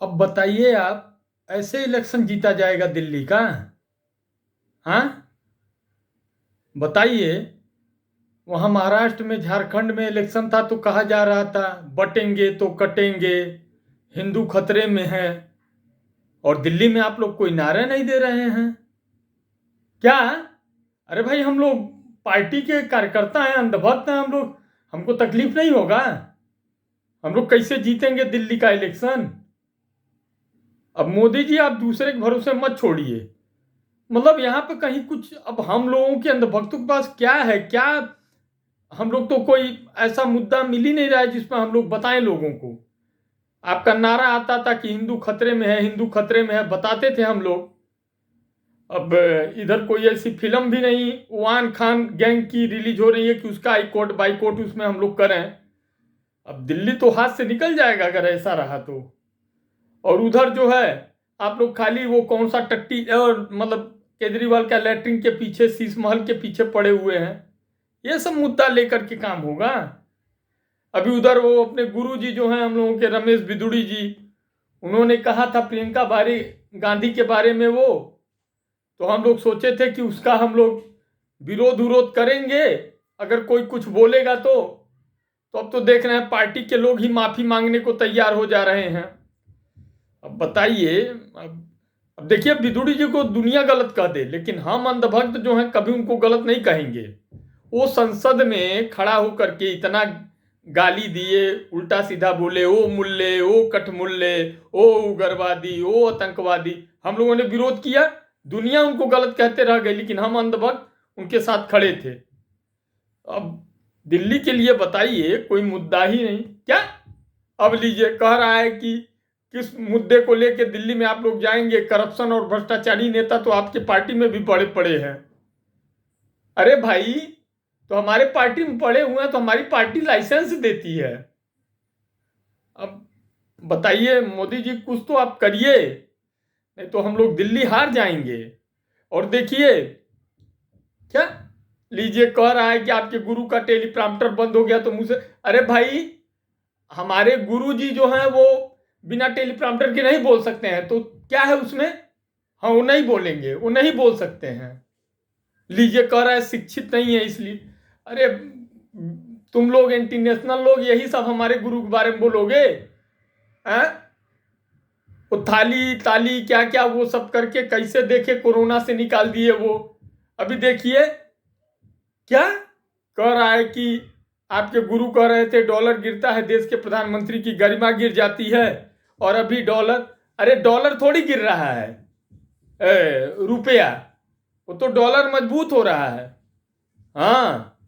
अब बताइए आप, ऐसे इलेक्शन जीता जाएगा दिल्ली का? हाँ, बताइए। वहाँ महाराष्ट्र में, झारखंड में इलेक्शन था तो कहा जा रहा था बटेंगे तो कटेंगे, हिंदू खतरे में है। और दिल्ली में आप लोग कोई नारे नहीं दे रहे हैं क्या? अरे भाई, हम लोग पार्टी के कार्यकर्ता हैं, अंधभक्त हैं हम लोग। हमको तकलीफ नहीं होगा? हम लोग कैसे जीतेंगे दिल्ली का इलेक्शन? अब मोदी जी, आप दूसरे के भरोसे मत छोड़िए। मतलब यहाँ पे कहीं कुछ, अब हम लोगों के अंधभक्तों के पास क्या है क्या? हम लोग तो कोई ऐसा मुद्दा मिल ही नहीं रहा है जिसमें हम लोग बताएं लोगों को। आपका नारा आता था कि हिंदू खतरे में है, हिंदू खतरे में है, बताते थे हम लोग। अब इधर कोई ऐसी फिल्म भी नहीं वान खान गैंग की रिलीज हो रही है कि उसका हाईकोर्ट बाईकोर्ट उसमें हम लोग करें। अब दिल्ली तो हाथ से निकल जाएगा अगर ऐसा रहा तो। और उधर जो है, आप लोग खाली वो कौन सा टट्टी, और मतलब केजरीवाल का लैट्रिन के पीछे, शीश महल के पीछे पड़े हुए हैं। ये सब मुद्दा लेकर के काम होगा? अभी उधर वो अपने गुरु जी जो हैं हम लोगों के, रमेश बिदुड़ी जी, उन्होंने कहा था प्रियंका बारी गांधी के बारे में वो, तो हम लोग सोचे थे कि उसका हम लोग विरोध करेंगे अगर कोई कुछ बोलेगा तो अब तो देख रहे हैं पार्टी के लोग ही माफी मांगने को तैयार हो जा रहे हैं। अब बताइए। अब देखिए, विदुड़ी जी को दुनिया गलत कह दे, लेकिन हम अंधभक्त जो हैं कभी उनको गलत नहीं कहेंगे। वो संसद में खड़ा होकर के इतना गाली दिए, उल्टा सीधा बोले, ओ मुल्ले, ओ कठमुल्ले, ओ उग्रवादी, ओ आतंकवादी। हम लोगों ने विरोध किया, दुनिया उनको गलत कहते रह गई, लेकिन हम अंधभक्त उनके साथ खड़े थे। अब दिल्ली के लिए बताइए, कोई मुद्दा ही नहीं क्या? अब लीजिए, कह रहा है कि किस मुद्दे को लेके दिल्ली में आप लोग जाएंगे? करप्शन और भ्रष्टाचारी नेता तो आपके पार्टी में भी बड़े पड़े हैं। अरे भाई, तो हमारे पार्टी में पड़े हुए हैं तो हमारी पार्टी लाइसेंस देती है। अब बताइए मोदी जी, कुछ तो आप करिए, नहीं तो हम लोग दिल्ली हार जाएंगे। और देखिए क्या, लीजिए कह रहा है कि आपके गुरु का टेलीप्रॉम्प्टर बंद हो गया तो मुझे, अरे भाई, हमारे गुरु जी जो हैं वो बिना टेलीप्रॉम्प्टर के नहीं बोल सकते हैं, तो क्या है उसमें? हाँ, वो नहीं बोलेंगे, वो नहीं बोल सकते हैं। लीजिए कह रहा है शिक्षित नहीं है इसलिए। अरे, तुम लोग इंटरनेशनल लोग यही सब हमारे गुरु के बारे में बोलोगे? हैं? वो थाली ताली क्या क्या वो सब करके कैसे देखे कोरोना से निकाल दिए वो। अभी देखिए क्या कह रहा है कि आपके गुरु कह रहे थे डॉलर गिरता है, देश के प्रधानमंत्री की गरिमा गिर जाती है। और अभी डॉलर, अरे डॉलर थोड़ी गिर रहा है, रुपया। वो तो डॉलर मजबूत हो रहा है। हाँ,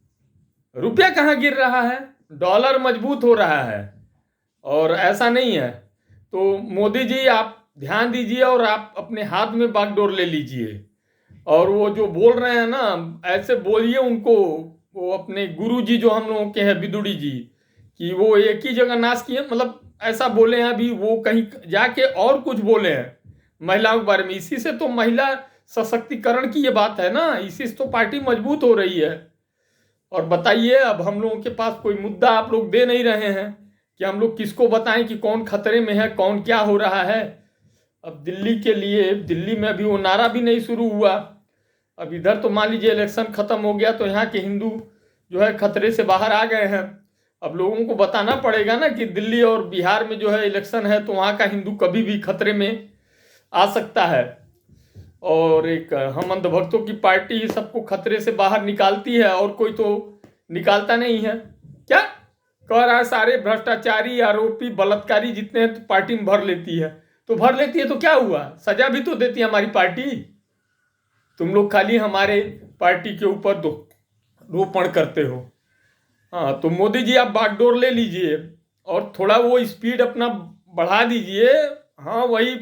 रुपया कहाँ गिर रहा है, डॉलर मजबूत हो रहा है। और ऐसा नहीं है तो मोदी जी आप ध्यान दीजिए और आप अपने हाथ में बागडोर ले लीजिए। और वो जो बोल रहे हैं ना, ऐसे बोलिए उनको, वो अपने गुरु जी जो हम लोगों के हैं विदुड़ी जी, कि वो एक ही जगह नाश किए, मतलब ऐसा बोले हैं। अभी वो कहीं जाके और कुछ बोले हैं महिलाओं के बारे में। इसी से तो महिला सशक्तिकरण की ये बात है ना, इसी से तो पार्टी मजबूत हो रही है। और बताइए, अब हम लोगों के पास कोई मुद्दा आप लोग दे नहीं रहे हैं कि हम लोग किसको बताएं कि कौन खतरे में है, कौन क्या हो रहा है। अब दिल्ली के लिए, दिल्ली में अभी वो नारा भी नहीं शुरू हुआ। अब इधर तो मान लीजिए इलेक्शन खत्म हो गया तो यहाँ के हिंदू जो है खतरे से बाहर आ गए हैं। अब लोगों को बताना पड़ेगा ना कि दिल्ली और बिहार में जो है इलेक्शन है तो वहाँ का हिंदू कभी भी खतरे में आ सकता है। और एक हम अंधभक्तों की पार्टी ही सबको खतरे से बाहर निकालती है, और कोई तो निकालता नहीं है। क्या कह रहा है, सारे भ्रष्टाचारी आरोपी बलात्कारी जितने हैं तो पार्टी में भर लेती है। तो भर लेती है तो क्या हुआ, सजा भी तो देती है हमारी पार्टी। तुम लोग खाली हमारे पार्टी के ऊपर रोपण करते हो। हाँ, तो मोदी जी आप बागडोर ले लीजिए और थोड़ा वो स्पीड अपना बढ़ा दीजिए। हाँ वही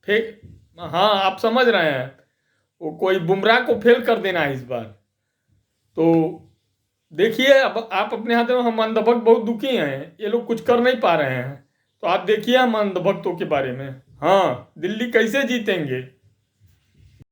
फेक, हाँ आप समझ रहे हैं, वो कोई बुमराह को फेल कर देना है इस बार। तो देखिए, अब आप अपने हाथ में, हम अंधभक्त बहुत दुखी हैं, ये लोग कुछ कर नहीं पा रहे हैं। तो आप देखिए हम अंधभक्तों के बारे में। हाँ, दिल्ली कैसे जीतेंगे।